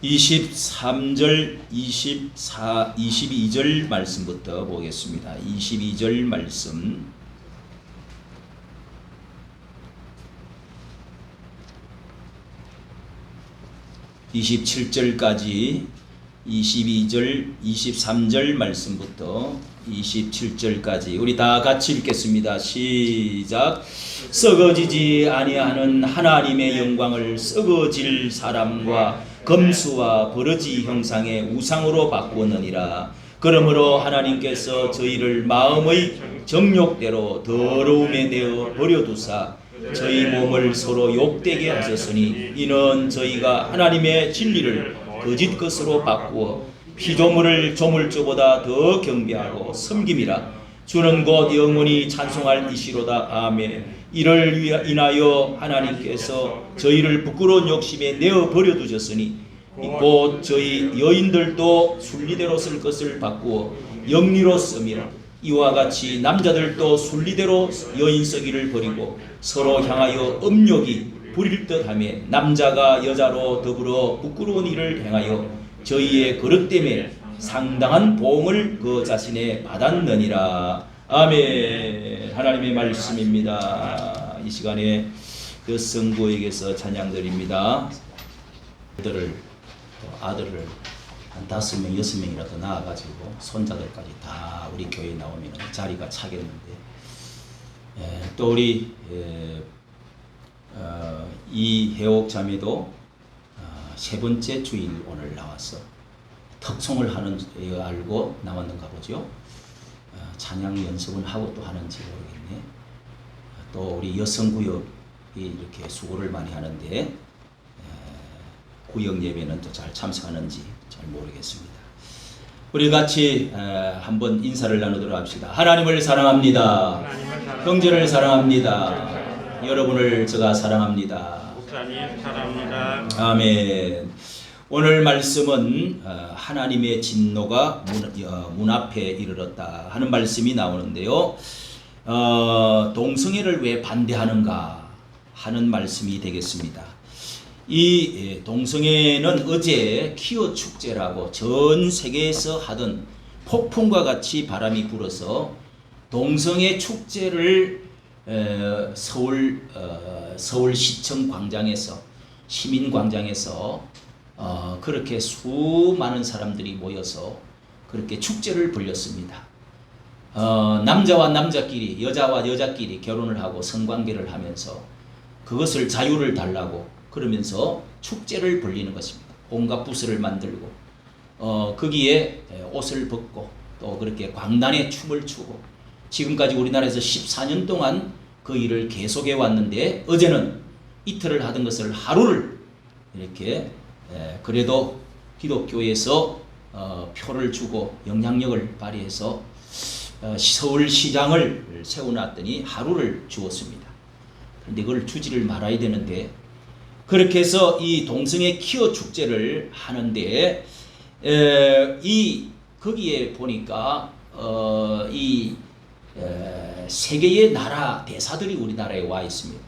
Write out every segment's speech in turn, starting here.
23절, 24, 22절 말씀부터 보겠습니다. 22절 말씀. (27절까지) 22절, 23절 말씀부터 27절까지 우리 다 같이 읽겠습니다. 시작. 썩어지지 아니하는 하나님의 영광을 썩어질 사람과 검수와 버러지 형상의 우상으로 바꾸었느니라. 그러므로 하나님께서 저희를 마음의 정욕대로 더러움에 내어 버려두사 저희 몸을 서로 욕되게 하셨으니 이는 저희가 하나님의 진리를 거짓 것으로 바꾸어 피조물을 조물주보다 더 경배하고 섬김이라. 주는 곧 영원히 찬송할 이시로다. 아멘. 이를 인하여 하나님께서 저희를 부끄러운 욕심에 내어 버려두셨으니 곧 저희 여인들도 순리대로 쓸 것을 바꾸어 영리로 씀이라. 이와 같이 남자들도 순리대로 여인 쓰기를 버리고 서로 향하여 음욕이 부릴 듯하며 남자가 여자로 더불어 부끄러운 일을 행하여 저희의 그릇 때문에 상당한 보응을 그 자신에 받았느니라. 아멘. 하나님의 말씀입니다. 이 시간에 그 성부에게서 찬양드립니다. 아들을 한 5명, 6명이라도 낳아가지고 손자들까지 다 우리 교회에 나오면 자리가 차겠는데, 또 우리 이혜옥 자매도 세 번째 주일 오늘 나와서 특송을 하는 알고 나왔는가 보죠. 찬양 연습은 하고 또 하는지 모르겠네. 또 우리 여성구역이 이렇게 수고를 많이 하는데 구역 예배는 또 잘 참석하는지 잘 모르겠습니다. 우리 같이 한번 인사를 나누도록 합시다. 하나님을 사랑합니다. 형제를 사랑합니다. 여러분을 제가 사랑합니다. 목사님 사랑합니다. 아멘. 오늘 말씀은 하나님의 진노가 문 앞에 이르렀다 하는 말씀이 나오는데요. 동성애를 왜 반대하는가 하는 말씀이 되겠습니다. 이 동성애는 어제 퀴어 축제라고 전 세계에서 하던 폭풍과 같이 바람이 불어서 동성애 축제를 서울시청 광장에서, 시민 광장에서 그렇게 수많은 사람들이 모여서 그렇게 축제를 벌였습니다. 남자와 남자끼리, 여자와 여자끼리 결혼을 하고 성관계를 하면서 그것을 자유를 달라고 그러면서 축제를 벌리는 것입니다. 온갖 부스를 만들고 거기에 옷을 벗고 또 그렇게 광란에 춤을 추고 지금까지 우리나라에서 14년 동안 그 일을 계속해 왔는데 어제는 이틀을 하던 것을 하루를 이렇게 그래도 기독교에서 표를 주고 영향력을 발휘해서 서울시장을 세워놨더니 하루를 주었습니다. 그런데 그걸 주지를 말아야 되는데 그렇게 해서 이 동성애 퀴어 축제를 하는데 거기에 보니까 세계의 나라 대사들이 우리나라에 와 있습니다.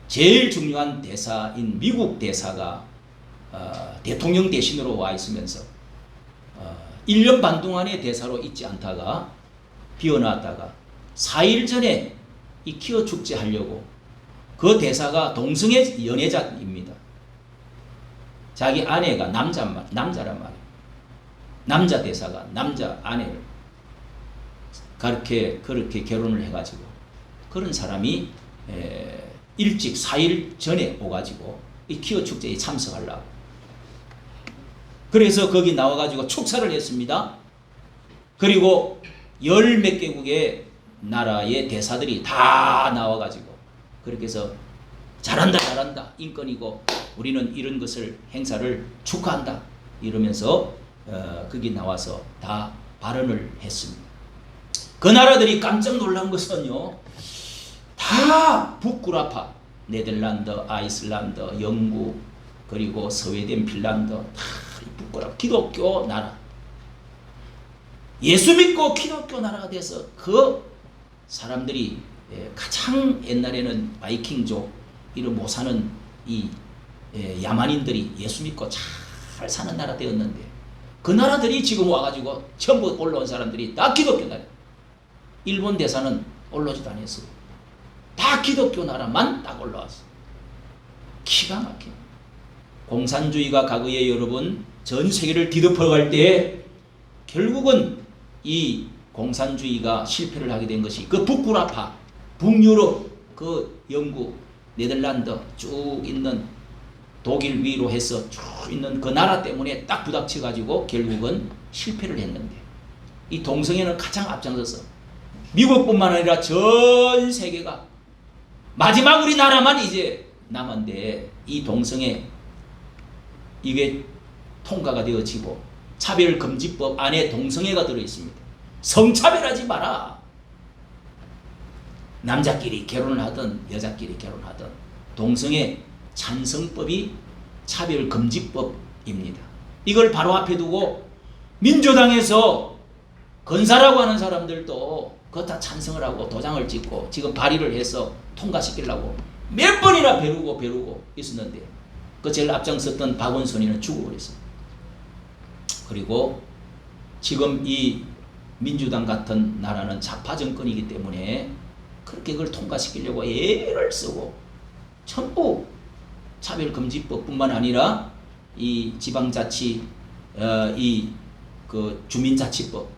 제일 중요한 대사인 미국 대사가 대통령 대신으로 와 있으면서 1년 반 동안의 대사로 있지 않다가 비워놨다가 4일 전에 이 퀴어 축제 하려고 그 대사가 동성애 연애자입니다. 자기 아내가 남자란 말이에요. 남자 대사가 남자 아내를 그렇게 결혼을 해가지고 그런 사람이 일찍 4일 전에 오가지고 이 퀴어 축제에 참석하려고 그래서 거기 나와가지고 축사를 했습니다. 그리고 10몇 개국의 나라의 대사들이 다 나와가지고 그렇게 해서 잘한다 인권이고 우리는 이런 것을 행사를 축하한다 이러면서 거기 나와서 다 발언을 했습니다. 그 나라들이 깜짝 놀란 것은요, 다 북구라파, 네덜란드, 아이슬란드, 영국, 그리고 스웨덴, 핀란드 다 북구라파 기독교 나라, 예수 믿고 기독교 나라가 돼서 그 사람들이 가장 옛날에는 바이킹족 이런 못 사는 이 야만인들이 예수 믿고 잘 잘 사는 나라 되었는데 그 나라들이 지금 와가지고 전부 올라온 사람들이 다 기독교 나라. 일본 대사는 올라오지도 않았어요. 다 기독교 나라만 딱 올라왔어. 기가 막혀. 공산주의가 과거에 여러분 전 세계를 뒤덮어갈 때 결국은 이 공산주의가 실패를 하게 된 것이 그 북구라파, 북유럽, 그 영국, 네덜란드 쭉 있는 독일 위로 해서 쭉 있는 그 나라 때문에 딱 부닥쳐가지고 결국은 실패를 했는데 이 동성애는 가장 앞장서서 미국뿐만 아니라 전 세계가 마지막 우리나라만 이제 남았는데 이 동성애 이게 통과가 되어지고 차별금지법 안에 동성애가 들어있습니다. 성차별하지 마라. 남자끼리 결혼을 하든 여자끼리 결혼하든 동성애 찬성법이 차별금지법입니다. 이걸 바로 앞에 두고 민주당에서 건사라고 하는 사람들도 그거 다 찬성을 하고 도장을 찍고 지금 발의를 해서 통과시키려고 몇 번이나 벼르고 있었는데 그 제일 앞장섰던 박원순이는 죽어버렸어요. 그리고 지금 이 민주당 같은 나라는 좌파 정권이기 때문에 그렇게 그걸 통과시키려고 애를 쓰고 전부 차별금지법뿐만 아니라 이 지방자치 이 그 주민자치법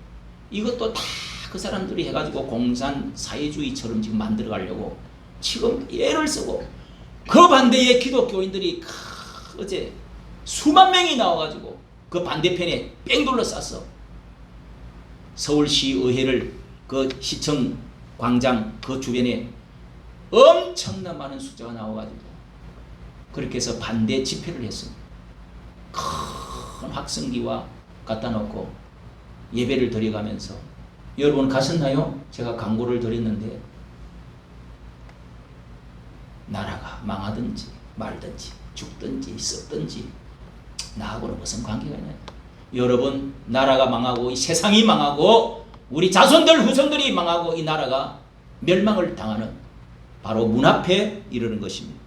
이것도 다 그 사람들이 해가지고 공산 사회주의처럼 지금 만들어 가려고 지금 애를 쓰고 그 반대에 기독교인들이 어제 수만 명이 나와가지고 그 반대편에 뺑 둘러쌌어. 서울시 의회를 그 시청 광장 그 주변에 엄청난 많은 숫자가 나와가지고 그렇게 해서 반대 집회를 했습니다. 큰 확성기와 갖다 놓고 예배를 드려가면서 여러분 가셨나요? 제가 광고를 드렸는데 나라가 망하든지 말든지 죽든지 썩든지 나하고는 무슨 관계가 있나요? 여러분 나라가 망하고 이 세상이 망하고 우리 자손들 후손들이 망하고 이 나라가 멸망을 당하는 바로 문 앞에 이르는 것입니다.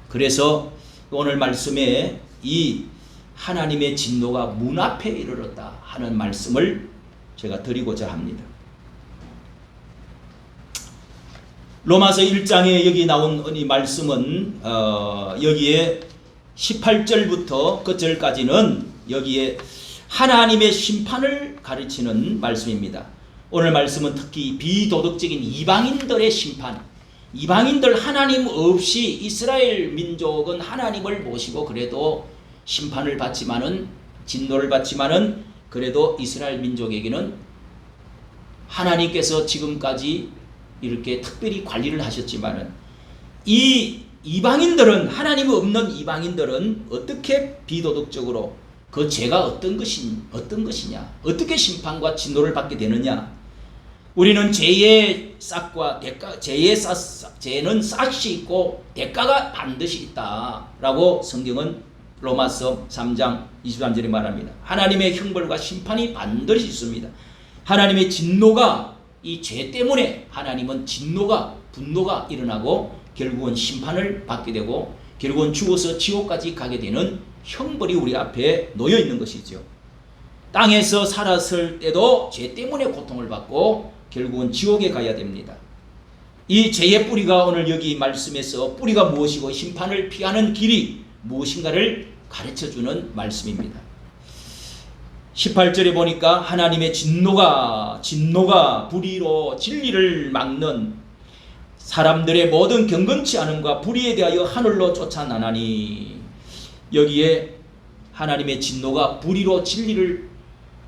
그래서 오늘 말씀에 이 하나님의 진노가 문 앞에 이르렀다 하는 말씀을 제가 드리고자 합니다. 로마서 1장에 여기 나온 이 말씀은 여기에 18절부터 끝절까지는 여기에 하나님의 심판을 가르치는 말씀입니다. 오늘 말씀은 특히 비도덕적인 이방인들의 심판, 이방인들 하나님 없이 이스라엘 민족은 하나님을 모시고 그래도 심판을 받지만은 진노를 받지만은 그래도 이스라엘 민족에게는 하나님께서 지금까지 이렇게 특별히 관리를 하셨지만은 이 이방인들은 하나님 없는 이방인들은 어떻게 비도덕적으로 그 죄가 어떤 것이냐 어떻게 심판과 진노를 받게 되느냐 우리는 죄의 싹과 대가 죄는 싹이 있고 대가가 반드시 있다라고 성경은 로마서 3장 23절에 말합니다. 하나님의 형벌과 심판이 반드시 있습니다. 하나님의 진노가 이 죄 때문에 하나님은 진노가 분노가 일어나고 결국은 심판을 받게 되고 결국은 죽어서 지옥까지 가게 되는 형벌이 우리 앞에 놓여 있는 것이죠. 땅에서 살았을 때도 죄 때문에 고통을 받고 결국은 지옥에 가야 됩니다. 이 죄의 뿌리가 오늘 여기 말씀에서 뿌리가 무엇이고 심판을 피하는 길이 무엇인가를 가르쳐주는 말씀입니다. 18절에 보니까 하나님의 진노가 불의로 진리를 막는 사람들의 모든 경건치 않음과 불의에 대하여 하늘로 쫓아나나니 여기에 하나님의 진노가 불의로 진리를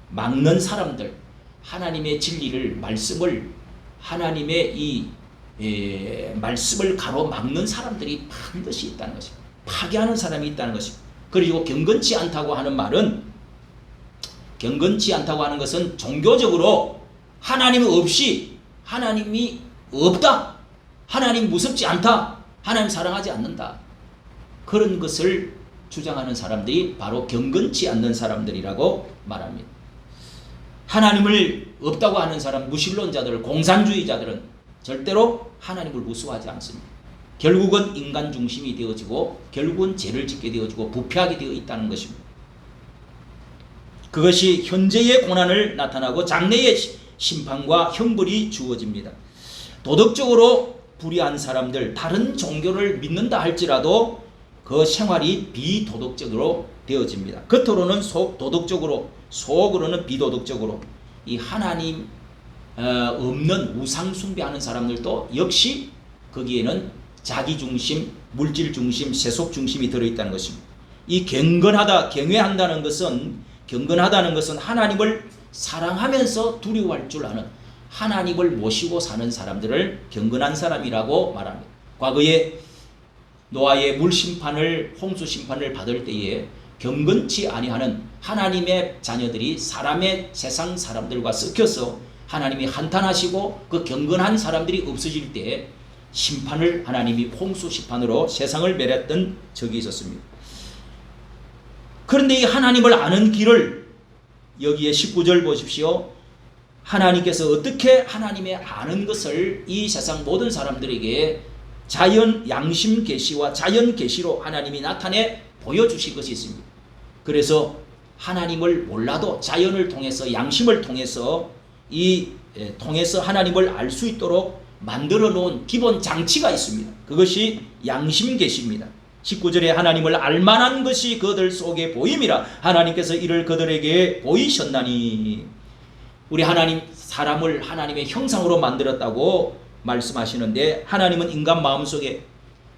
막는 사람들 하나님의 진리를 말씀을 하나님의 이 말씀을 가로막는 사람들이 반드시 있다는 것입니다. 파괴하는 사람이 있다는 것입니다. 그리고 경건치 않다고 하는 말은 경건치 않다고 하는 것은 종교적으로 하나님 없이 하나님이 없다. 하나님 무섭지 않다. 하나님 사랑하지 않는다. 그런 것을 주장하는 사람들이 바로 경건치 않는 사람들이라고 말합니다. 하나님을 없다고 하는 사람, 무신론자들, 공산주의자들은 절대로 하나님을 무수하지 않습니다. 결국은 인간 중심이 되어지고 결국은 죄를 짓게 되어지고 부패하게 되어 있다는 것입니다. 그것이 현재의 고난을 나타나고 장래의 심판과 형벌이 주어집니다. 도덕적으로 불의한 사람들, 다른 종교를 믿는다 할지라도 그 생활이 비도덕적으로 되어집니다. 겉으로는 도덕적으로, 속으로는 비도덕적으로 이 하나님 없는 우상 숭배하는 사람들도 역시 거기에는 자기 중심, 물질 중심, 세속 중심이 들어있다는 것입니다. 이 경외한다는 것은 하나님을 사랑하면서 두려워할 줄 아는, 하나님을 모시고 사는 사람들을 경건한 사람이라고 말합니다. 과거에 노아의 물심판을, 홍수심판을 받을 때에 경건치 아니하는 하나님의 자녀들이 사람의 세상 사람들과 섞여서 하나님이 한탄하시고 그 경건한 사람들이 없어질 때 심판을 하나님이 홍수심판으로 세상을 멸했던 적이 있었습니다. 그런데 이 하나님을 아는 길을, 여기에 19절 보십시오. 하나님께서 어떻게 하나님의 아는 것을 이 세상 모든 사람들에게 자연 양심 계시와 자연 계시로 하나님이 나타내 보여주실 것이 있습니다. 그래서 하나님을 몰라도 자연을 통해서, 양심을 통해서 통해서 하나님을 알 수 있도록 만들어 놓은 기본 장치가 있습니다. 그것이 양심 계시입니다. 19절에 하나님을 알만한 것이 그들 속에 보임이라 하나님께서 이를 그들에게 보이셨나니. 우리 하나님, 사람을 하나님의 형상으로 만들었다고 말씀하시는데, 하나님은 인간 마음속에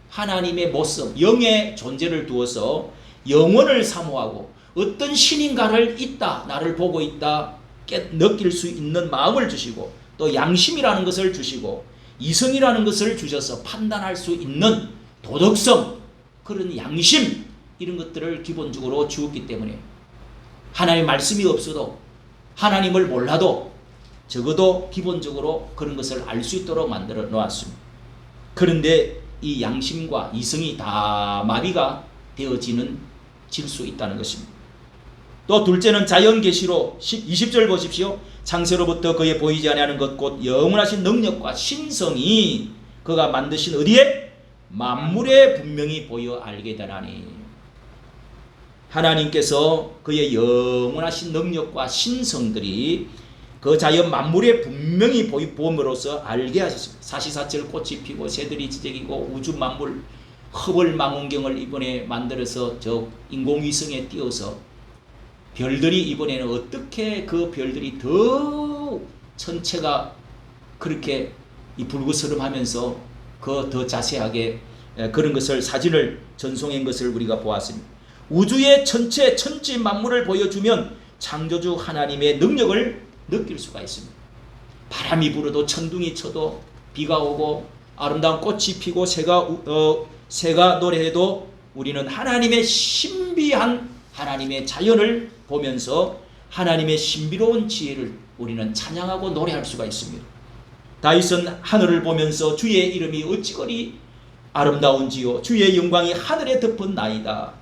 하나님의 모습, 영의 존재를 두어서 영혼을 사모하고 어떤 신인가를 있다, 나를 보고 있다 느낄 수 있는 마음을 주시고, 또 양심이라는 것을 주시고 이성이라는 것을 주셔서 판단할 수 있는 도덕성, 그런 양심, 이런 것들을 기본적으로 주었기 때문에 하나님의 말씀이 없어도, 하나님을 몰라도 적어도 기본적으로 그런 것을 알 수 있도록 만들어 놓았습니다. 그런데 이 양심과 이성이 다 마비가 질 수 있다는 것입니다. 또 둘째는 자연 계시로 20절 보십시오. 창세로부터 그의 보이지 아니하는 것 곧 영원하신 능력과 신성이 그가 만드신 어디에? 만물에 분명히 보여 알게 되나니. 하나님께서 그의 영원하신 능력과 신성들이 그 자연 만물에 분명히 보임으로써 알게 하셨습니다. 사시사철 꽃이 피고 새들이 지저귀고 우주 만물, 허벌 망원경을 이번에 만들어서 저 인공위성에 띄워서 별들이 이번에는 어떻게 그 별들이 더 천체가 그렇게 불그스름하면서 그 더 자세하게 그런 것을, 사진을 전송한 것을 우리가 보았습니다. 우주의 천지 만물을 보여주면 창조주 하나님의 능력을 느낄 수가 있습니다. 바람이 불어도, 천둥이 쳐도, 비가 오고 아름다운 꽃이 피고 새가 노래해도 우리는 하나님의 신비한 하나님의 자연을 보면서 하나님의 신비로운 지혜를 우리는 찬양하고 노래할 수가 있습니다. 다윗은 하늘을 보면서 주의 이름이 어찌거리 아름다운지요, 주의 영광이 하늘에 덮은나이다.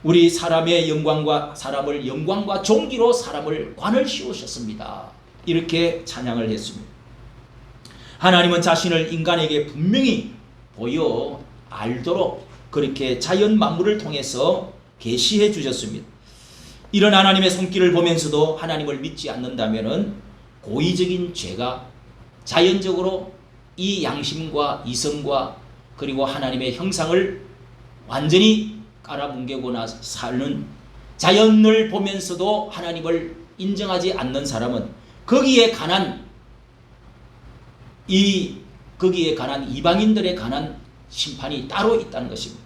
우리 사람의 영광과 종기로 사람을 관을 씌우셨습니다. 이렇게 찬양을 했습니다. 하나님은 자신을 인간에게 분명히 보여 알도록 그렇게 자연 만물을 통해서 계시해 주셨습니다. 이런 하나님의 손길을 보면서도 하나님을 믿지 않는다면 고의적인 죄가 자연적으로 이 양심과 이성과 그리고 하나님의 형상을 완전히 깔아뭉개거나 사는, 자연을 보면서도 하나님을 인정하지 않는 사람은 거기에 관한 이방인들에 관한 심판이 따로 있다는 것입니다.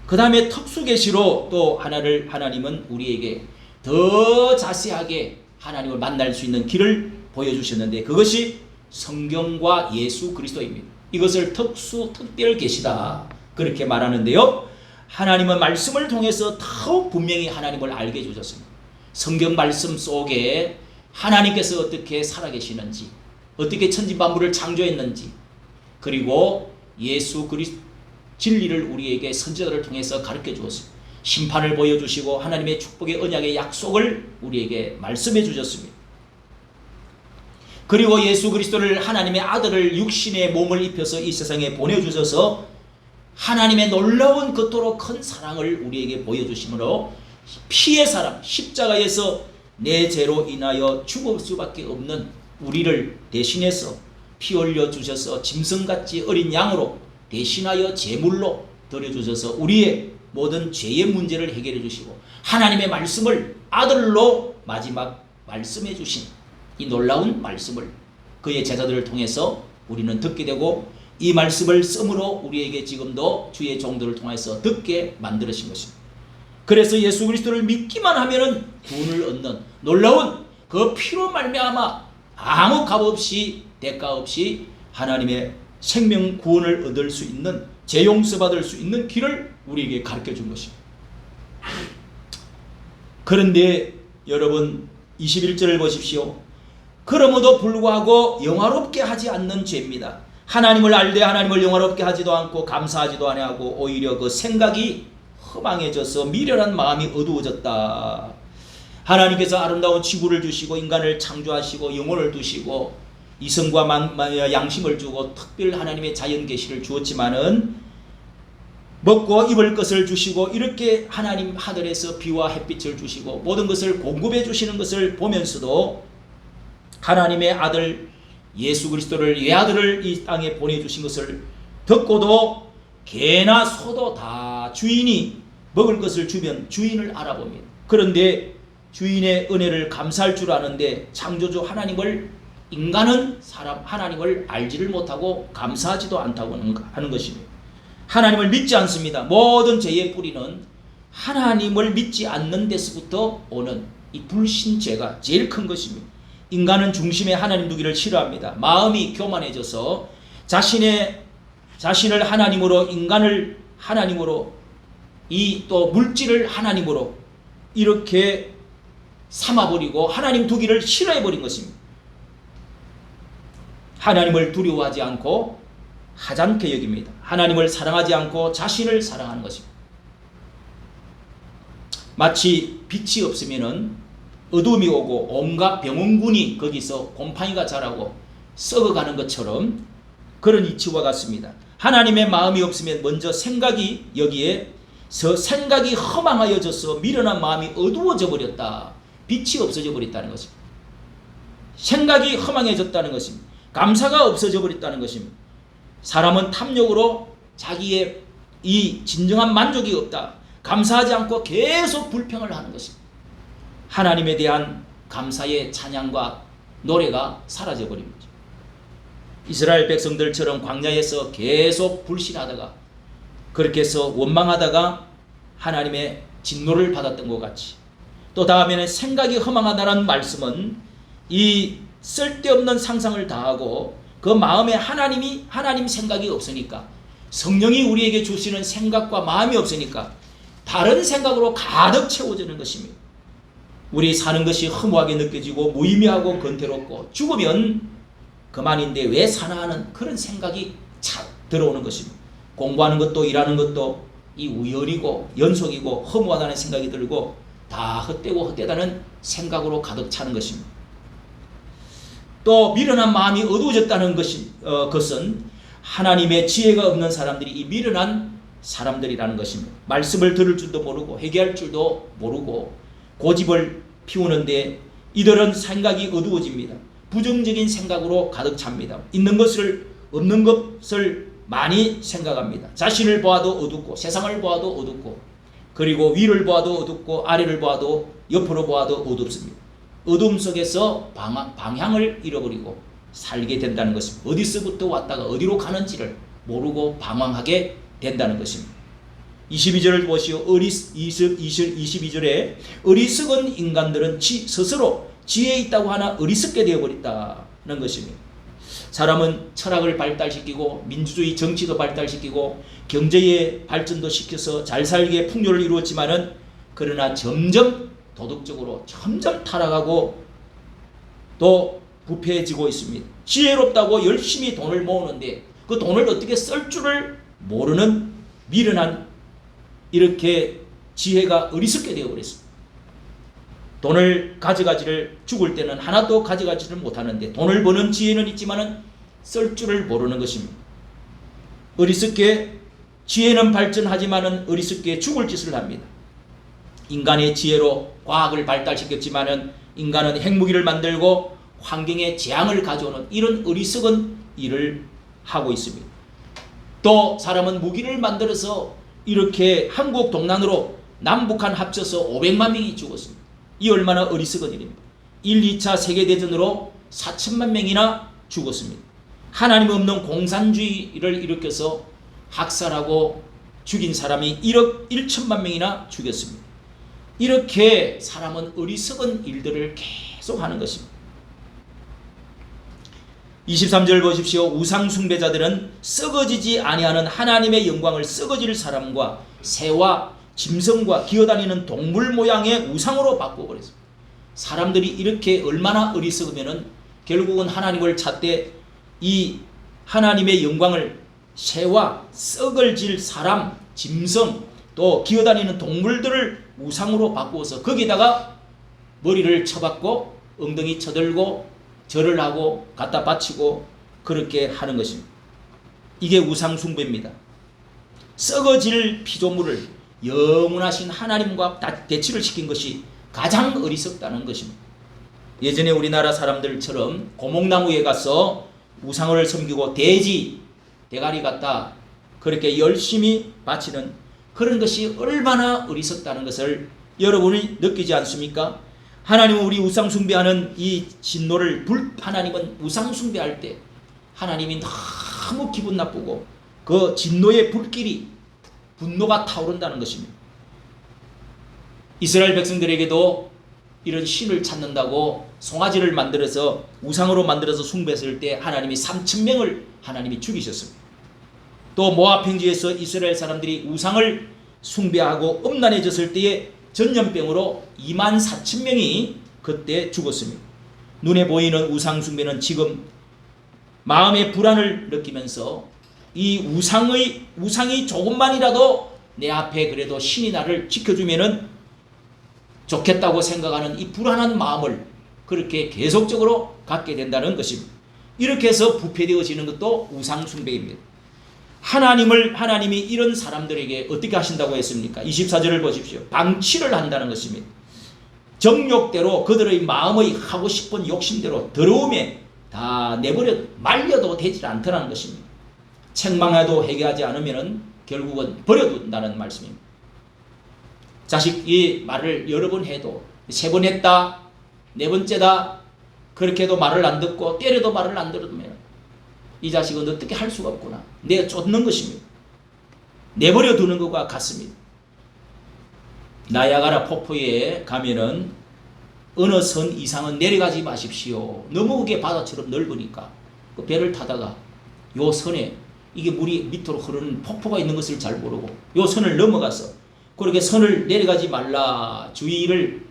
그 다음에 특수계시로 또 하나님은 우리에게 더 자세하게 하나님을 만날 수 있는 길을 보여주셨는데, 그것이 성경과 예수 그리스도입니다. 이것을 특별계시다 그렇게 말하는데요, 하나님은 말씀을 통해서 더욱 분명히 하나님을 알게 해주셨습니다. 성경 말씀 속에 하나님께서 어떻게 살아계시는지, 어떻게 천지만물을 창조했는지, 그리고 예수 그리스도 진리를 우리에게 선지자들을 통해서 가르쳐 주었습니다. 심판을 보여주시고 하나님의 축복의 언약의 약속을 우리에게 말씀해 주셨습니다. 그리고 예수 그리스도를, 하나님의 아들을 육신의 몸을 입혀서 이 세상에 보내주셔서 하나님의 놀라운 그토록 큰 사랑을 우리에게 보여주심으로 피의 사람, 십자가에서 내 죄로 인하여 죽을 수밖에 없는 우리를 대신해서 피 흘려 주셔서 짐승같이 어린 양으로 대신하여 제물로 드려주셔서 우리의 모든 죄의 문제를 해결해 주시고 하나님의 말씀을 아들로 마지막 말씀해 주신 이 놀라운 말씀을 그의 제자들을 통해서 우리는 듣게 되고 이 말씀을 씀으로 우리에게 지금도 주의 종들을 통해서 듣게 만들으신 것입니다. 그래서 예수 그리스도를 믿기만 하면은 구원을 얻는 놀라운 그 피로 말미암아 아무 값 없이 대가 없이 하나님의 생명 구원을 얻을 수 있는 죄 용서받을 수 있는 길을 우리에게 가르쳐 준 것입니다. 그런데 여러분 21절을 보십시오. 그러므로 불구하고 영화롭게 하지 않는 죄입니다. 하나님을 알되 하나님을 영화롭게 하지도 않고 감사하지도 아니하고 오히려 그 생각이 허망해져서 미련한 마음이 어두워졌다. 하나님께서 아름다운 지구를 주시고 인간을 창조하시고 영혼을 두시고 이성과 양심을 주고 특별 하나님의 자연 계시를 주었지만은 먹고 입을 것을 주시고 이렇게 하나님 하늘에서 비와 햇빛을 주시고 모든 것을 공급해 주시는 것을 보면서도 하나님의 아들 예수 그리스도를 외아들을 이 땅에 보내주신 것을 듣고도 개나 소도 다 주인이 먹을 것을 주면 주인을 알아봅니다. 그런데 주인의 은혜를 감사할 줄 아는데 창조주 하나님을 인간은 하나님을 알지를 못하고 감사하지도 않다고 하는 것입니다. 하나님을 믿지 않습니다. 모든 죄의 뿌리는 하나님을 믿지 않는 데서부터 오는 이 불신죄가 제일 큰 것입니다. 인간은 중심에 하나님 두기를 싫어합니다. 마음이 교만해져서 자신을 하나님으로 인간을 하나님으로 이 또 물질을 하나님으로 이렇게 삼아버리고 하나님 두기를 싫어해버린 것입니다. 하나님을 두려워하지 않고 하찮게 여깁니다. 하나님을 사랑하지 않고 자신을 사랑하는 것입니다. 마치 빛이 없으면은 어둠이 오고 온갖 병원군이 거기서 곰팡이가 자라고 썩어가는 것처럼 그런 이치와 같습니다. 하나님의 마음이 없으면 먼저 생각이 여기에서 생각이 허망하여져서 미련한 마음이 어두워져 버렸다. 빛이 없어져 버렸다는 것입니다. 생각이 허망해졌다는 것입니다. 감사가 없어져 버렸다는 것입니다. 사람은 탐욕으로 자기의 이 진정한 만족이 없다. 감사하지 않고 계속 불평을 하는 것입니다. 하나님에 대한 감사의 찬양과 노래가 사라져 버립니다. 이스라엘 백성들처럼 광야에서 계속 불신하다가 그렇게 해서 원망하다가 하나님의 진노를 받았던 것 같이 또 다음에는 생각이 허망하다는 말씀은 이 쓸데없는 상상을 다하고 그 마음에 하나님 생각이 없으니까 성령이 우리에게 주시는 생각과 마음이 없으니까 다른 생각으로 가득 채워지는 것입니다. 우리 사는 것이 허무하게 느껴지고 무의미하고 건태롭고 죽으면 그만인데 왜 사나 하는 그런 생각이 착 들어오는 것입니다. 공부하는 것도 일하는 것도 이 우열이고 연속이고 허무하다는 생각이 들고 다 헛되고 헛되다는 생각으로 가득 차는 것입니다. 또 미련한 마음이 어두워졌다는 것은 하나님의 지혜가 없는 사람들이 이 미련한 사람들이라는 것입니다. 말씀을 들을 줄도 모르고 회개할 줄도 모르고 고집을 피우는데 이들은 생각이 어두워집니다. 부정적인 생각으로 가득 찹니다. 있는 것을 없는 것을 많이 생각합니다. 자신을 보아도 어둡고 세상을 보아도 어둡고 그리고 위를 보아도 어둡고 아래를 보아도 옆으로 보아도 어둡습니다. 어둠 속에서 방향을 잃어버리고 살게 된다는 것입니다. 어디서부터 왔다가 어디로 가는지를 모르고 방황하게 된다는 것입니다. 22절을 보시오. 22절에 어리석은 인간들은 스스로 지혜 있다고 하나 어리석게 되어버렸다는 것입니다. 사람은 철학을 발달시키고 민주주의 정치도 발달시키고 경제의 발전도 시켜서 잘 살기에 풍요를 이루었지만은 그러나 점점 도덕적으로 점점 타락하고 또 부패해지고 있습니다. 지혜롭다고 열심히 돈을 모으는데 그 돈을 어떻게 쓸 줄을 모르는 미련한 이렇게 지혜가 어리석게 되어버렸습니다. 돈을 가져가지를 죽을 때는 하나도 가져가지를 못하는데 돈을 버는 지혜는 있지만은 쓸 줄을 모르는 것입니다. 어리석게 지혜는 발전하지만은 어리석게 죽을 짓을 합니다. 인간의 지혜로 과학을 발달시켰지만은 인간은 핵무기를 만들고 환경에 재앙을 가져오는 이런 어리석은 일을 하고 있습니다. 또 사람은 무기를 만들어서 이렇게 한국 동남으로 남북한 합쳐서 500만 명이 죽었습니다. 이 얼마나 어리석은 일입니다. 1, 2차 세계대전으로 4천만 명이나 죽었습니다. 하나님 없는 공산주의를 일으켜서 학살하고 죽인 사람이 1억 1천만 명이나 죽였습니다. 이렇게 사람은 어리석은 일들을 계속 하는 것입니다. 23절 보십시오. 우상 숭배자들은 썩어지지 아니하는 하나님의 영광을 썩어질 사람과 새와 짐승과 기어다니는 동물 모양의 우상으로 바꿔버렸습니다. 사람들이 이렇게 얼마나 어리석으면은 결국은 하나님을 찾되 이 하나님의 영광을 새와 썩을질 사람, 짐승, 또 기어다니는 동물들을 우상으로 바꾸어서 거기다가 머리를 쳐박고 엉덩이 쳐들고 절을 하고 갖다 바치고 그렇게 하는 것입니다. 이게 우상 숭배입니다. 썩어질 피조물을 영원하신 하나님과 대치를 시킨 것이 가장 어리석다는 것입니다. 예전에 우리나라 사람들처럼 고목나무에 가서 우상을 섬기고 돼지 대가리 갖다 그렇게 열심히 바치는 그런 것이 얼마나 어리석다는 것을 여러분이 느끼지 않습니까? 하나님은 우리 우상 숭배하는 이 진노를 하나님은 우상 숭배할 때 하나님이 너무 기분 나쁘고 그 진노의 불길이 분노가 타오른다는 것입니다. 이스라엘 백성들에게도 이런 신을 찾는다고 송아지를 만들어서 우상으로 만들어서 숭배했을 때 하나님이 3,000명을 하나님이 죽이셨습니다. 또 모압 평지에서 이스라엘 사람들이 우상을 숭배하고 음란해졌을 때에 전염병으로 24,000명이 그때 죽었습니다. 눈에 보이는 우상 숭배는 지금 마음의 불안을 느끼면서 이 우상이 조금만이라도 내 앞에 그래도 신이 나를 지켜주면은 좋겠다고 생각하는 이 불안한 마음을 그렇게 계속적으로 갖게 된다는 것입니다. 이렇게 해서 부패되어지는 것도 우상 숭배입니다. 하나님이 이런 사람들에게 어떻게 하신다고 했습니까? 24절을 보십시오. 방치를 한다는 것입니다. 정욕대로 그들의 마음의 하고 싶은 욕심대로 더러움에 다 내버려 말려도 되지 않더라는 것입니다. 책망해도 회개하지 않으면 결국은 버려둔다는 말씀입니다. 자식이 말을 여러 번 해도 3번 했다, 4번째다 그렇게 해도 말을 안 듣고 때려도 말을 안 들으면 이 자식은 어떻게 할 수가 없구나. 내가 쫓는 것입니다. 내버려 두는 것과 같습니다. 나야가라 폭포에 가면은 어느 선 이상은 내려가지 마십시오. 너무 그게 바다처럼 넓으니까 그 배를 타다가 요 선에 이게 물이 밑으로 흐르는 폭포가 있는 것을 잘 모르고 요 선을 넘어가서 그렇게 선을 내려가지 말라 주의를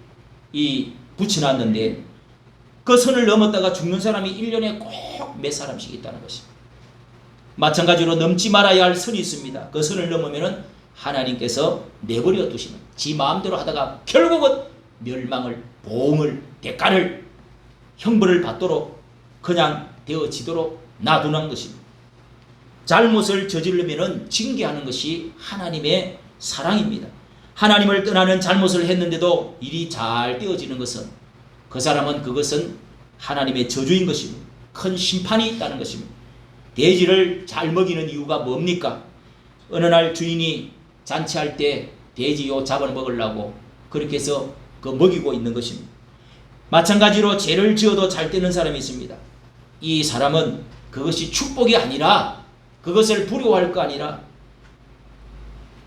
붙여놨는데 그 선을 넘었다가 죽는 사람이 1년에 꼭 몇 사람씩 있다는 것입니다. 마찬가지로 넘지 말아야 할 선이 있습니다. 그 선을 넘으면 하나님께서 내버려 두시는 지 마음대로 하다가 결국은 멸망을, 보응을, 대가를, 형벌을 받도록 그냥 되어지도록 놔두는 것입니다. 잘못을 저지르면 징계하는 것이 하나님의 사랑입니다. 하나님을 떠나는 잘못을 했는데도 일이 잘 되어지는 것은 그 사람은 그것은 하나님의 저주인 것입니다. 큰 심판이 있다는 것입니다. 돼지를 잘 먹이는 이유가 뭡니까? 어느 날 주인이 잔치할 때 돼지 잡아먹으려고 그렇게 해서 그 먹이고 있는 것입니다. 마찬가지로 죄를 지어도 잘 되는 사람이 있습니다. 이 사람은 그것이 축복이 아니라 그것을 부러워할 거 아니라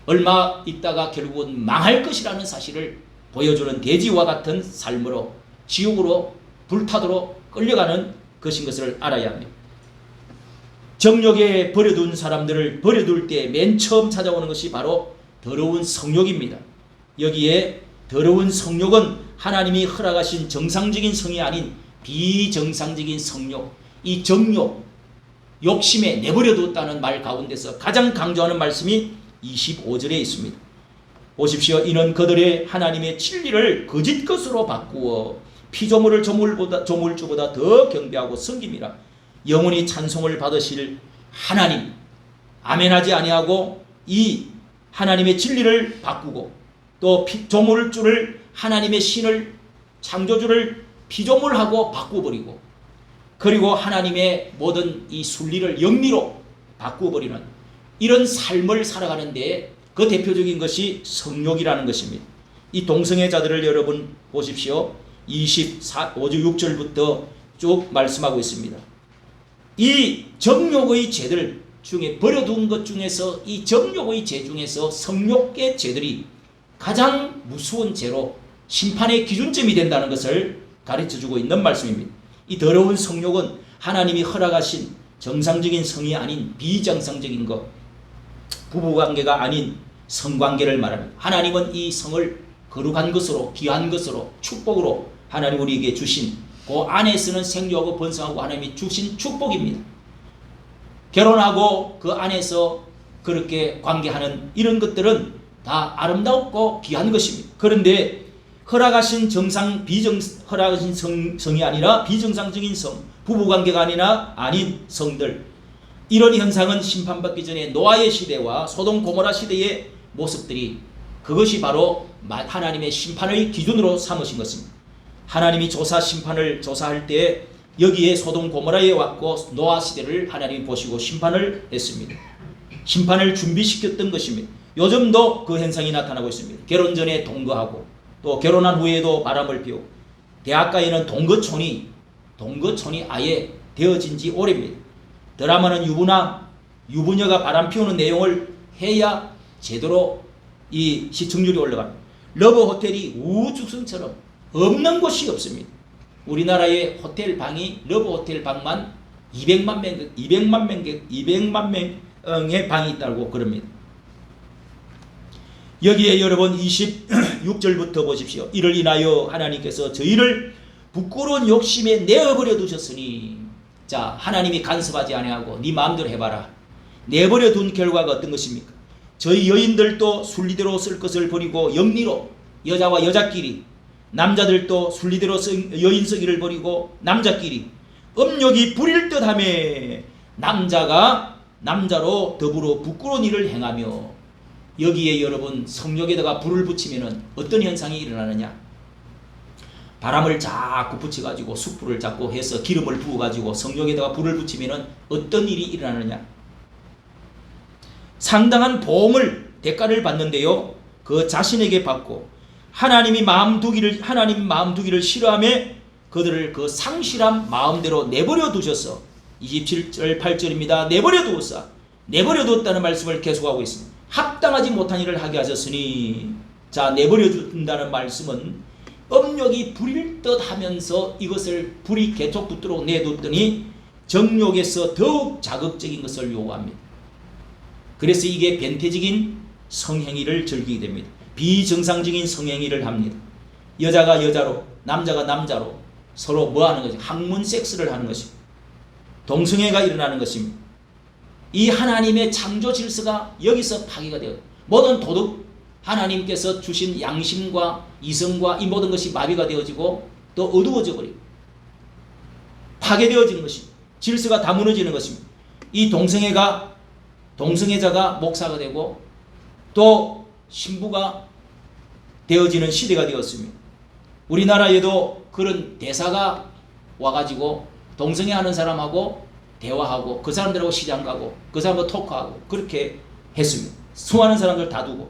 얼마 있다가 결국은 망할 것이라는 사실을 보여주는 돼지와 같은 삶으로 지옥으로 불타도록 끌려가는 것인 것을 알아야 합니다. 정욕에 버려둔 사람들을 버려둘 때 맨 처음 찾아오는 것이 바로 더러운 성욕입니다. 여기에 더러운 성욕은 하나님이 허락하신 정상적인 성이 아닌 비정상적인 성욕, 이 정욕, 욕심에 내버려뒀다는 말 가운데서 가장 강조하는 말씀이 25절에 있습니다. 보십시오. 이는 그들의 하나님의 진리를 거짓 것으로 바꾸어 피조물을 조물주보다 더 경배하고 섬김이라. 영원히 찬송을 받으실 하나님 아멘하지 아니하고 이 하나님의 진리를 바꾸고 또 조물주를 하나님의 신을 창조주를 피조물하고 바꾸어버리고 그리고 하나님의 모든 이 순리를 영리로 바꾸어버리는 이런 삶을 살아가는데 그 대표적인 것이 성욕이라는 것입니다. 이 동성애자들을 여러분 보십시오. 5주 6절부터 쭉 말씀하고 있습니다. 이 정욕의 죄들 중에 버려둔 것 중에서 이 정욕의 죄 중에서 성욕의 죄들이 가장 무서운 죄로 심판의 기준점이 된다는 것을 가르쳐주고 있는 말씀입니다. 이 더러운 성욕은 하나님이 허락하신 정상적인 성이 아닌 비정상적인 것, 부부관계가 아닌 성관계를 말합니다. 하나님은 이 성을 거룩한 것으로 귀한 것으로 축복으로 하나님 우리에게 주신 그 안에서는 생육하고 번성하고 하나님이 주신 축복입니다. 결혼하고 그 안에서 그렇게 관계하는 이런 것들은 다 아름답고 귀한 것입니다. 그런데 허락하신 허락하신 성이 아니라 비정상적인 성, 부부관계가 아니라 아닌 성들, 이런 현상은 심판받기 전에 노아의 시대와 소돔 고모라 시대의 모습들이 그것이 바로 하나님의 심판의 기준으로 삼으신 것입니다. 하나님이 심판을 조사할 때 여기에 소돔 고모라에 왔고 노아 시대를 하나님이 보시고 심판을 했습니다. 심판을 준비시켰던 것입니다. 요즘도 그 현상이 나타나고 있습니다. 결혼 전에 동거하고 또 결혼한 후에도 바람을 피우고 대학가에는 동거촌이 아예 되어진 지 오래입니다. 드라마는 유부녀가 바람 피우는 내용을 해야 제대로 이 시청률이 올라갑니다. 러브 호텔이 우주성처럼 없는 곳이 없습니다. 우리나라의 호텔 방이 러브 호텔 방만 200만 명의 방이 있다고 그럽니다. 여기에 여러분 26절부터 보십시오. 이를 인하여 하나님께서 저희를 부끄러운 욕심에 내어버려 두셨으니, 자, 하나님이 간섭하지 아니하고 네 마음대로 해봐라. 내버려 둔 결과가 어떤 것입니까? 저희 여인들도 순리대로 쓸 것을 버리고 영리로 여자와 여자끼리, 남자들도 순리대로 여인 쓰기를 버리고 남자끼리 음욕이 부릴 듯하며 남자가 남자로 더불어 부끄러운 일을 행하며, 여기에 여러분 성욕에다가 불을 붙이면 어떤 현상이 일어나느냐? 바람을 자꾸 붙여가지고 숯불을 자꾸 해서 기름을 부어가지고 성욕에다가 불을 붙이면 어떤 일이 일어나느냐? 상당한 보험을 대가를 받는데요, 그 자신에게 받고 하나님 마음 두기를 싫어하며 그들을 그 상실한 마음대로 내버려 두셔서 27절 8절입니다. 내버려 두었사. 내버려 두었다는 말씀을 계속하고 있습니다. 합당하지 못한 일을 하게 하셨으니, 자, 내버려 둔다는 말씀은 음욕이 부릴 듯 하면서 이것을 불이 계속 붙도록 내뒀더니 정욕에서 더욱 자극적인 것을 요구합니다. 그래서 이게 변태적인 성행위를 즐기게 됩니다. 비정상적인 성행위를 합니다. 여자가 여자로, 남자가 남자로 서로 뭐 하는 거죠? 학문 섹스를 하는 것입니다. 동성애가 일어나는 것입니다. 이 하나님의 창조 질서가 여기서 파괴가 되어요. 모든 도덕, 하나님께서 주신 양심과 이성과 이 모든 것이 마비가 되어지고 또 어두워져 버리고 파괴되어지는 것입니다. 질서가 다 무너지는 것입니다. 이 동성애자가 목사가 되고 또 신부가 되어지는 시대가 되었습니다. 우리나라에도 그런 대사가 와가지고 동성애하는 사람하고 대화하고 그 사람들하고 시장 가고 그 사람하고 토크하고 그렇게 했습니다. 수많은 사람들 다 두고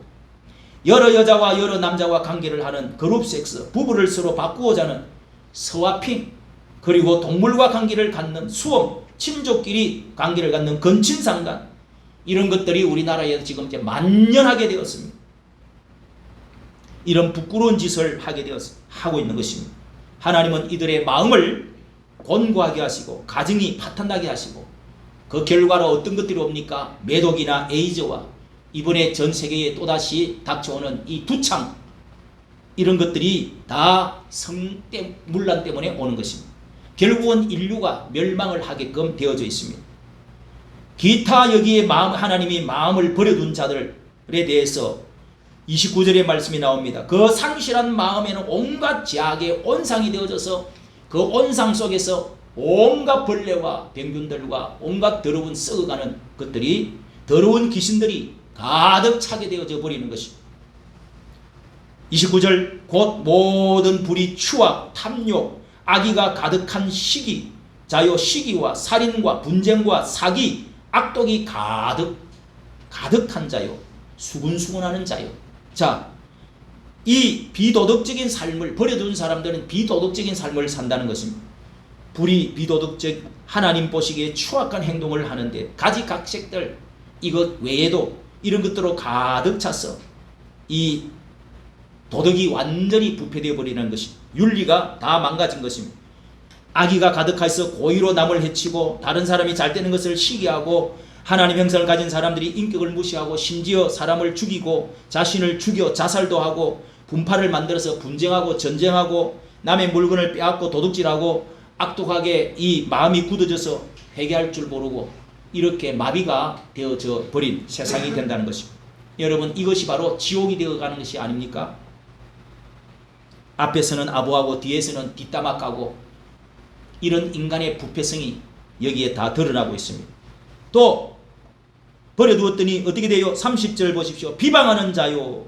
여러 여자와 여러 남자와 관계를 하는 그룹 섹스, 부부를 서로 바꾸고자 하는 스와핑, 그리고 동물과 관계를 갖는 수험, 친족끼리 관계를 갖는 건친상간, 이런 것들이 우리나라에 지금 이제 만연하게 되었습니다. 이런 부끄러운 짓을 하고 있는 것입니다. 하나님은 이들의 마음을 곤고하게 하시고 가정이 파탄나게 하시고 그 결과로 어떤 것들이 옵니까? 매독이나 에이즈와 이번에 전 세계에 또다시 닥쳐오는 이 두창, 이런 것들이 다 문란 때문에 오는 것입니다. 결국은 인류가 멸망을 하게끔 되어져 있습니다. 기타 여기에 하나님이 마음을 버려둔 자들에 대해서 29절의 말씀이 나옵니다. 그 상실한 마음에는 온갖 제약의 온상이 되어져서 그 온상 속에서 온갖 벌레와 병균들과 온갖 더러운 썩어가는 것들이, 더러운 귀신들이 가득 차게 되어져 버리는 것입니다. 29절 곧 모든 불의, 추악, 탐욕, 악의가 가득한 시기, 자요 시기와 살인과 분쟁과 사기, 악독이 가득한 자요, 수군수군하는 자요. 자, 이 비도덕적인 삶을 버려둔 사람들은 비도덕적인 삶을 산다는 것입니다. 불의, 비도덕적, 하나님 보시기에 추악한 행동을 하는데 가지각색들 이것 외에도 이런 것들로 가득 차서 이 도덕이 완전히 부패되어 버리는 것이, 윤리가 다 망가진 것입니다. 악의가 가득해서 고의로 남을 해치고 다른 사람이 잘 되는 것을 시기하고 하나님 형상을 가진 사람들이 인격을 무시하고 심지어 사람을 죽이고 자신을 죽여 자살도 하고 분파를 만들어서 분쟁하고 전쟁하고 남의 물건을 빼앗고 도둑질하고 악독하게 이 마음이 굳어져서 회개할 줄 모르고 이렇게 마비가 되어져 버린 세상이 된다는 것입니다. 여러분, 이것이 바로 지옥이 되어가는 것이 아닙니까? 앞에서는 아부하고 뒤에서는 뒷담화 까고 이런 인간의 부패성이 여기에 다 드러나고 있습니다. 또 버려두었더니 어떻게 돼요? 30절 보십시오. 비방하는 자요,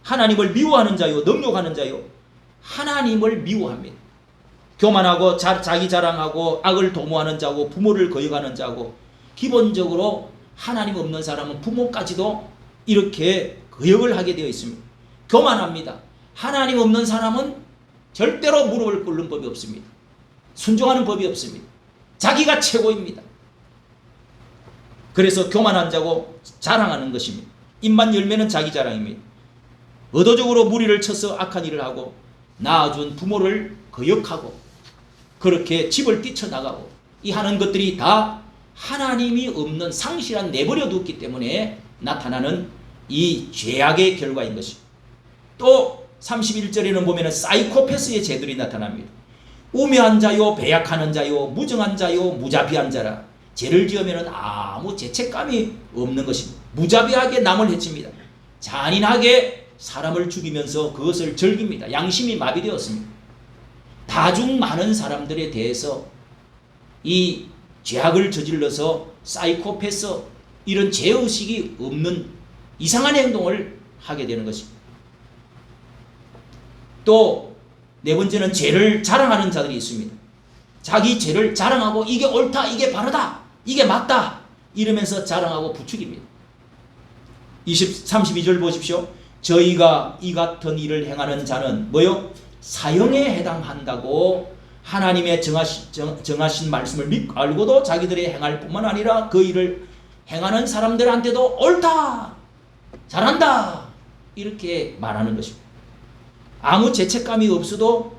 하나님을 미워하는 자요, 능욕하는 자요. 하나님을 미워합니다. 교만하고 자기 자랑하고 악을 도모하는 자고 부모를 거역하는 자고, 기본적으로 하나님 없는 사람은 부모까지도 이렇게 거역을 하게 되어 있습니다. 교만합니다. 하나님 없는 사람은 절대로 무릎을 꿇는 법이 없습니다. 순종하는 법이 없습니다. 자기가 최고입니다. 그래서 교만한 자고 자랑하는 것입니다. 입만 열면은 자기 자랑입니다. 의도적으로 무리를 쳐서 악한 일을 하고 낳아준 부모를 거역하고 그렇게 집을 뛰쳐나가고 이 하는 것들이 다 하나님이 없는 상실한 내버려 두었기 때문에 나타나는 이 죄악의 결과인 것입니다. 또 31절에는 보면 사이코패스의 죄들이 나타납니다. 우매한 자요, 배약하는 자요, 무정한 자요, 무자비한 자라. 죄를 지으면 아무 죄책감이 없는 것입니다. 무자비하게 남을 해칩니다. 잔인하게 사람을 죽이면서 그것을 즐깁니다. 양심이 마비되었습니다. 다중 많은 사람들에 대해서 이 죄악을 저질러서 사이코패스, 이런 죄의식이 없는 이상한 행동을 하게 되는 것입니다. 또 네 번째는 죄를 자랑하는 자들이 있습니다. 자기 죄를 자랑하고 이게 옳다, 이게 바르다, 이게 맞다 이러면서 자랑하고 부추깁니다. 32절 보십시오. 저희가 이 같은 일을 행하는 자는 뭐요? 사형에 해당한다고 하나님의 정하신 말씀을 믿고 알고도 자기들이 행할 뿐만 아니라 그 일을 행하는 사람들한테도 옳다, 잘한다 이렇게 말하는 것입니다. 아무 죄책감이 없어도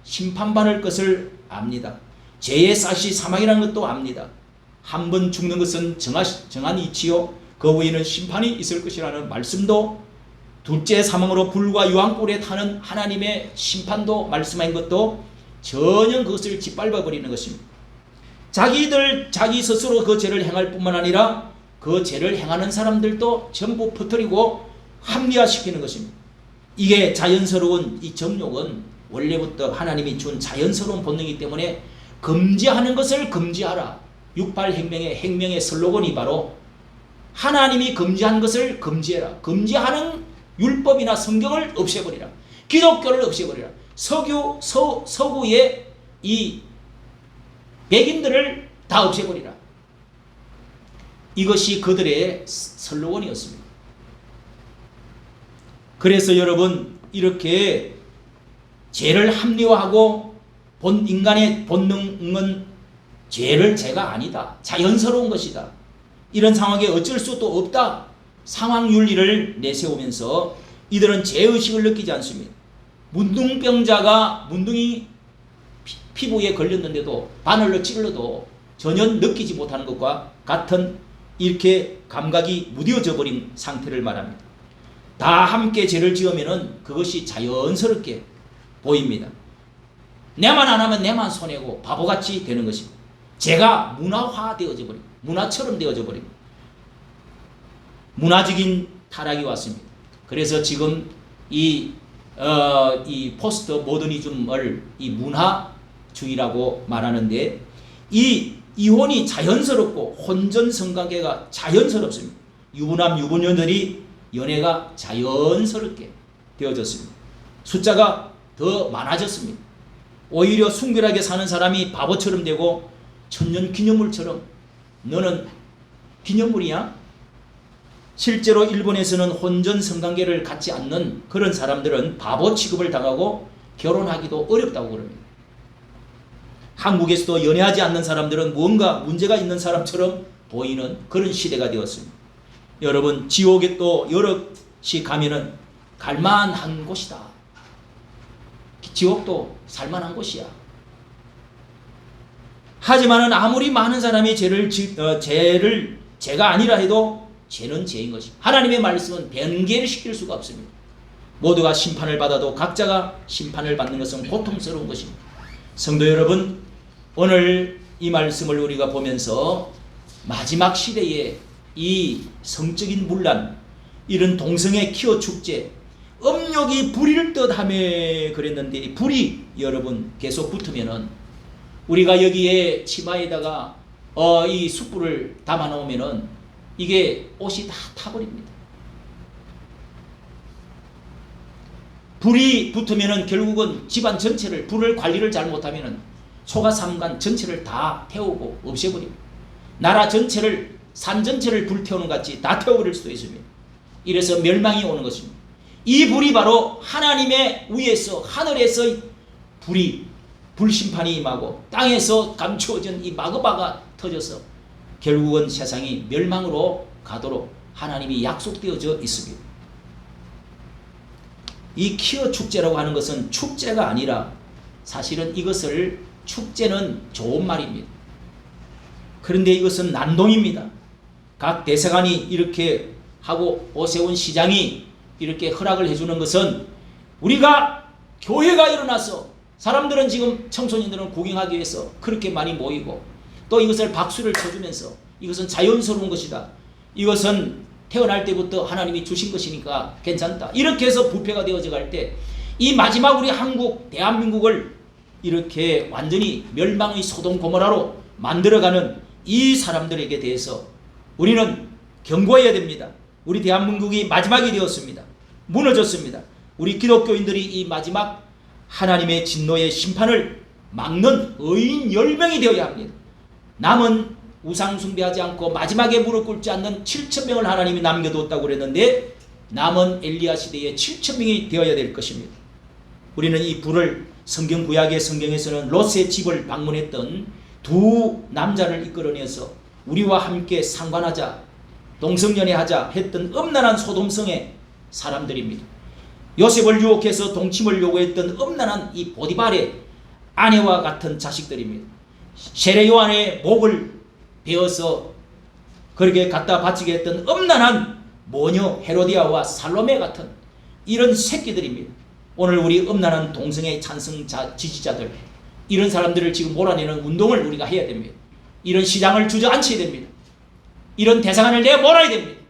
심판받을 것을 압니다. 죄의 싹이 사망이라는 것도 압니다. 한 번 죽는 것은 정한 이치요, 그 후에는 심판이 있을 것이라는 말씀도, 둘째 사망으로 불과 유황불에 타는 하나님의 심판도 말씀한 것도 전혀 그것을 짓밟아 버리는 것입니다. 자기 스스로 그 죄를 행할 뿐만 아니라 그 죄를 행하는 사람들도 전부 퍼뜨리고 합리화시키는 것입니다. 이게 자연스러운 이 정욕은 원래부터 하나님이 준 자연스러운 본능이기 때문에 금지하는 것을 금지하라. 68행명의 행명의 슬로건이 바로 하나님이 금지한 것을 금지해라. 금지하는 율법이나 성경을 없애버리라. 기독교를 없애버리라. 서구의 이 백인들을 다 없애버리라. 이것이 그들의 슬로건이었습니다. 그래서 여러분, 이렇게 죄를 합리화하고 인간의 본능은 죄가 아니다, 자연스러운 것이다, 이런 상황에 어쩔 수도 없다 상황 윤리를 내세우면서 이들은 죄의식을 느끼지 않습니다. 문둥병자가 문둥이 피부에 걸렸는데도 바늘로 찔러도 전혀 느끼지 못하는 것과 같은 이렇게 감각이 무뎌져 버린 상태를 말합니다. 다 함께 죄를 지으면 그것이 자연스럽게 보입니다. 내만 안 하면 내만 손해고 바보같이 되는 것입니다. 죄가 문화화되어져 버립니다. 문화처럼 되어져 버립니다. 문화적인 타락이 왔습니다. 그래서 지금 이 포스트 모더니즘을 이 문화주의라고 말하는데, 이 이혼이 자연스럽고 혼전 성관계가 자연스럽습니다. 유부남 유부녀들이 연애가 자연스럽게 되어졌습니다. 숫자가 더 많아졌습니다. 오히려 순결하게 사는 사람이 바보처럼 되고 천년 기념물처럼 너는 기념물이야? 실제로 일본에서는 혼전 성관계를 갖지 않는 그런 사람들은 바보 취급을 당하고 결혼하기도 어렵다고 그럽니다. 한국에서도 연애하지 않는 사람들은 무언가 문제가 있는 사람처럼 보이는 그런 시대가 되었습니다. 여러분, 지옥에 또 여럿이 가면은 갈만한 곳이다. 지옥도 살만한 곳이야. 하지만은 아무리 많은 사람이 죄가 아니라 해도 죄는 죄인 것입니다. 하나님의 말씀은 변개를 시킬 수가 없습니다. 모두가 심판을 받아도 각자가 심판을 받는 것은 고통스러운 것입니다. 성도 여러분, 오늘 이 말씀을 우리가 보면서 마지막 시대에 이 성적인 문란, 이런 동성애 키워 축제, 음욕이 불일 듯하며 그랬는데 불이 여러분 계속 붙으면은 우리가 여기에 치마에다가 이 숯불을 담아 놓으면은 이게 옷이 다 타버립니다. 불이 붙으면은 결국은 집안 전체를, 불을 관리를 잘못하면은 소가 삼간 전체를 다 태우고 없애버립니다. 나라 전체를, 산 전체를 불태우는 것 같이 다 태워버릴 수도 있습니다. 이래서 멸망이 오는 것입니다. 이 불이 바로 하나님의 위에서, 하늘에서 불심판이 임하고 땅에서 감추어진 이 마그마가 터져서 결국은 세상이 멸망으로 가도록 하나님이 약속되어져 있습니다. 이 키어 축제라고 하는 것은 축제가 아니라 사실은 이것을, 축제는 좋은 말입니다. 그런데 이것은 난동입니다. 각 대사관이 이렇게 하고 오세훈 시장이 이렇게 허락을 해주는 것은 우리가 교회가 일어나서 사람들은 지금 청소년들은 구경하기 위해서 그렇게 많이 모이고 또 이것을 박수를 쳐주면서 이것은 자연스러운 것이다. 이것은 태어날 때부터 하나님이 주신 것이니까 괜찮다. 이렇게 해서 부패가 되어져 갈 때 이 마지막 우리 한국, 대한민국을 이렇게 완전히 멸망의 소돔 고모라로 만들어가는 이 사람들에게 대해서 우리는 경고해야 됩니다. 우리 대한민국이 마지막이 되었습니다. 무너졌습니다. 우리 기독교인들이 이 마지막 하나님의 진노의 심판을 막는 의인 10명이 되어야 합니다. 남은 우상 숭배하지 않고 마지막에 무릎 꿇지 않는 7,000명을 하나님이 남겨두었다고 그랬는데 남은 엘리야 시대에 7,000명이 되어야 될 것입니다. 우리는 이 불을 성경 구약의 성경에서는 롯의 집을 방문했던 두 남자를 이끌어내서 우리와 함께 상관하자, 동성연애하자 했던 음란한 소돔성의 사람들입니다. 요셉을 유혹해서 동침을 요구했던 음란한 이 보디발의 아내와 같은 자식들입니다. 세례 요한의 목을 베어서 그렇게 갖다 바치게 했던 음란한 모녀 헤로디아와 살로메 같은 이런 새끼들입니다. 오늘 우리 음란한 동성애 찬성 지지자들, 이런 사람들을 지금 몰아내는 운동을 우리가 해야 됩니다. 이런 시장을 주저앉혀야 됩니다. 이런 대상안을 내어 몰아야 됩니다.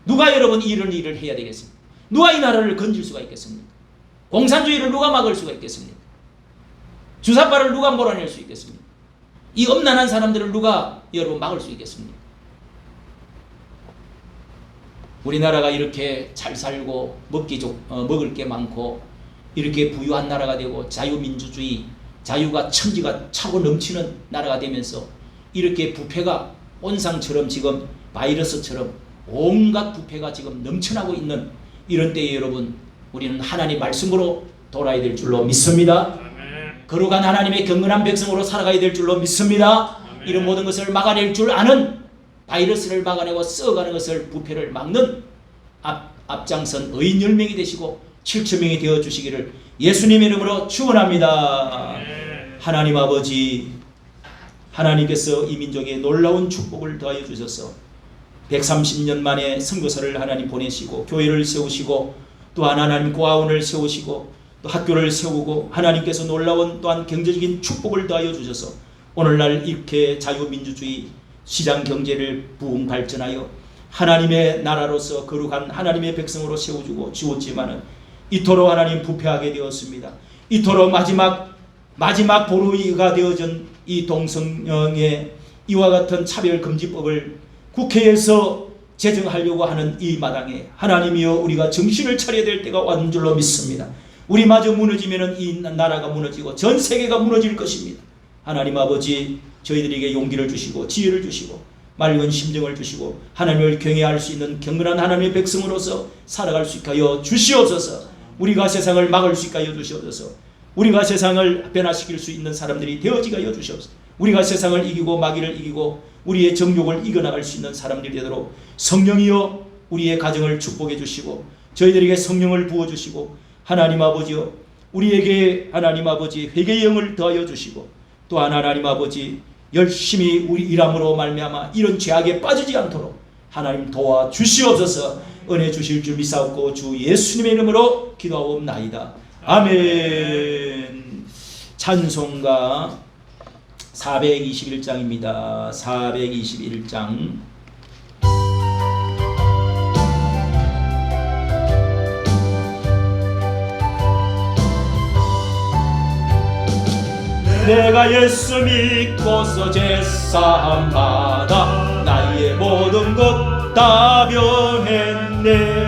누가 여러분 이런 일을 해야 되겠습니까? 누가 이 나라를 건질 수가 있겠습니까? 공산주의를 누가 막을 수가 있겠습니까? 주사파를 누가 몰아낼 수 있겠습니까? 이 음란한 사람들을 누가 여러분 막을 수 있겠습니까? 우리나라가 이렇게 잘 살고 먹을 게 많고 이렇게 부유한 나라가 되고 자유민주주의, 자유가 천지가 차고 넘치는 나라가 되면서 이렇게 부패가 온상처럼 지금 바이러스처럼 온갖 부패가 지금 넘쳐나고 있는 이런 때에 여러분, 우리는 하나님 말씀으로 돌아야 될 줄로 믿습니다. 거룩한 하나님의 경건한 백성으로 살아가야 될 줄로 믿습니다. 이런 모든 것을 막아낼 줄 아는, 바이러스를 막아내고 썩어가는 것을, 부패를 막는 앞장선 의인 10명이 되시고 7,000명이 되어주시기를 예수님의 이름으로 축원합니다. 하나님 아버지, 하나님께서 이 민족에 놀라운 축복을 더하여 주셔서 130년 만에 선교사를 하나님 보내시고 교회를 세우시고 또한 하나님 고아원을 세우시고 또 학교를 세우고 하나님께서 놀라운 또한 경제적인 축복을 더하여 주셔서 오늘날 이렇게 자유민주주의 시장 경제를 부흥 발전하여 하나님의 나라로서 거룩한 하나님의 백성으로 세워주고 지었지만은 이토록 하나님 부패하게 되었습니다. 이토록 마지막 보루이가 되어진 이 동성애 이와 같은 차별금지법을 국회에서 제정하려고 하는 이 마당에 하나님이여 우리가 정신을 차려야 될 때가 왔는 줄로 믿습니다. 우리마저 무너지면 이 나라가 무너지고 전 세계가 무너질 것입니다. 하나님 아버지, 저희들에게 용기를 주시고 지혜를 주시고 맑은 심정을 주시고 하나님을 경외할 수 있는 경건한 하나님의 백성으로서 살아갈 수 있게 하여 주시옵소서. 우리가 세상을 막을 수 있게 하여 주시옵소서. 우리가 세상을 변화시킬 수 있는 사람들이 되어지게 하여 주시옵소서. 우리가 세상을 이기고 마귀를 이기고 우리의 정욕을 이겨나갈 수 있는 사람들이 되도록 성령이여 우리의 가정을 축복해 주시고 저희들에게 성령을 부어주시고 하나님 아버지여 우리에게 하나님 아버지 회개의 영을 더하여 주시고 또한 하나님 아버지 열심히 우리 일함으로 말미암아 이런 죄악에 빠지지 않도록 하나님 도와주시옵소서. 은혜 주실 줄 믿사옵고 주 예수님의 이름으로 기도하옵나이다. 아멘. 찬송가 421장입니다. 421장. 내가 예수 믿고서 제사함마다 나의 모든 것 다 변했네.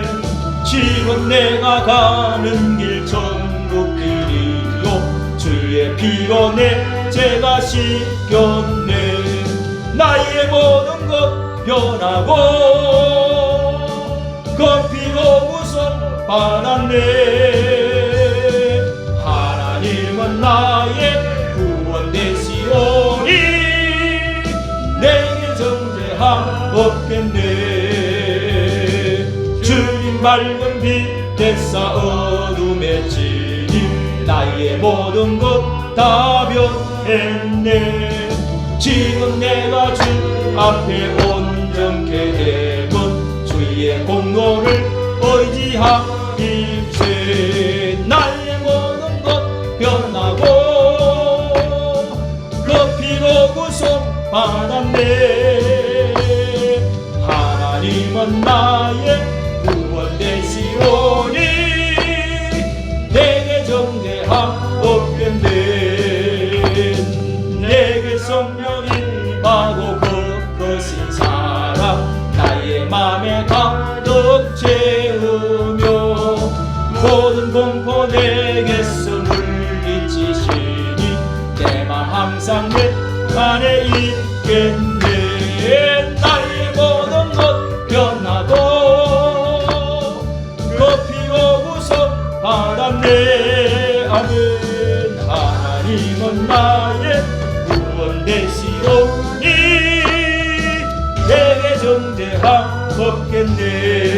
지금 내가 가는 길 천국 길이요 주의 피로 내 죄가 씻겼네. 나의 모든 것 변하고 그 피로 구속 받았네. 하나님은 나의 구원 되시오니 내게 정죄함 없겠네. 주님 밝은 빛 대사 어둠에 지니 나의 모든 것 다 변했네. 지금 내가 주 앞에 온전케 되면 주의 공로를 의지하기세. 나의 모든 것 변하고 그 피로 구속 받았네. 하나님은 나의 구원 되시오니 내게 정죄함 없겠네. 내게 성령이 임하고 그것인 사랑 나의 맘에 가득 채우며 모든 공포 내게서 물리치시니 내 맘 항상 내 안에 있겠네. 나의 모든 것 변하고 그 피로 구속 받았네. 아멘. 하나님은 나의 구원 되시오니 내게 정죄함 없겠네.